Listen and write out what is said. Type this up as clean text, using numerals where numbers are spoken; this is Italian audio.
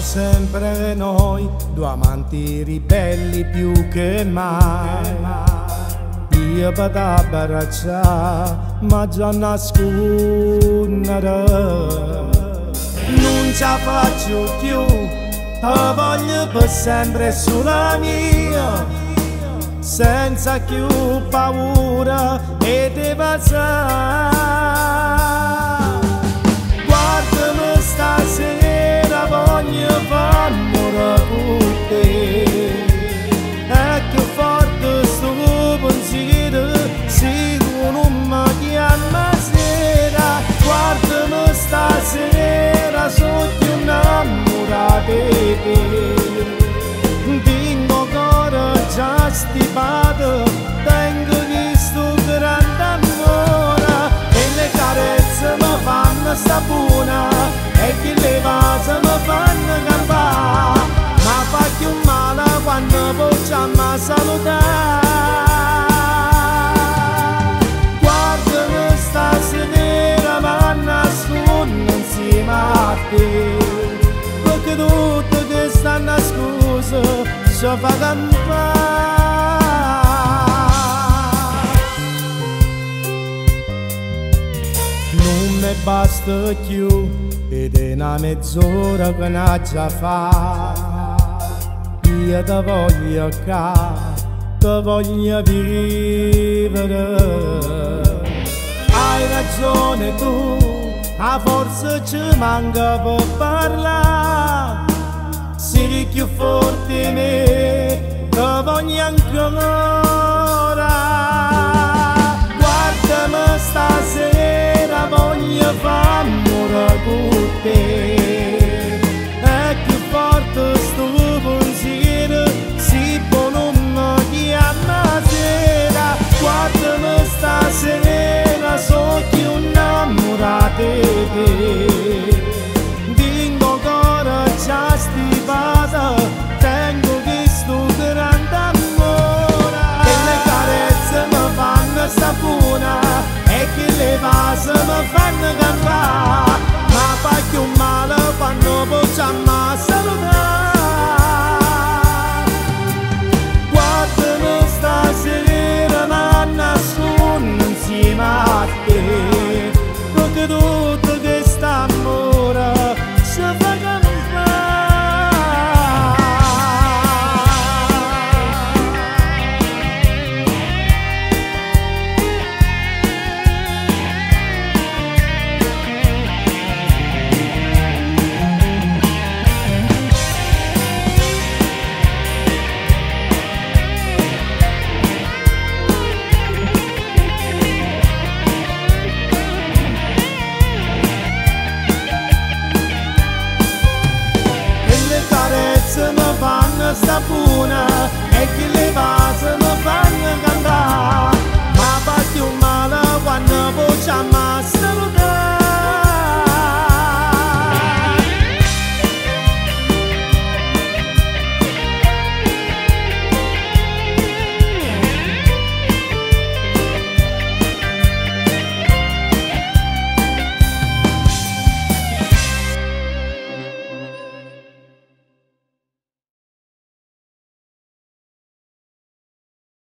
sempre noi, due amanti ribelli più che mai. Io per t'abbracciare, ma già nascondere. Non ce la faccio più, te voglio per sempre sulla mia, senza più paura e te passare. Guardami stasera, voglio fare amore con te. E che forte sto pensiero, se tu non mi chiami sera. Guardami stasera, sono più innamorato di te. Dingo cuore già stipato, tengo questo grande amore. E le carezze mi fanno sta buona, e che le vase mi fanno campare. Ma fa più male quando possiamo salutare. Guardami stasera, ma nascondo insieme a te, perché tutte che stanno a scusa si fa cantare. Non mi basta più ed è una mezz'ora che non già fa. Io ti voglio qua, ti voglio vivere. Hai ragione tu, a forza ci manca per parlare. Sei più forte di me, ti voglio ancora. Guardami stasera, voglio fare amore con te. È più forte sto pensiero, si può non mi chiama sera. Guardami stasera, so più innamorato di te. Dingo cuore già stipato, tengo questo grande amore. E le carezze mi fanno sta buona, e che le vase mi fanno campare. Ma fa più male quando possiamo salutare. Guardami stasera, ma nascondo insieme a te, perché tutto questo amore si fa campare. Mi fanno sta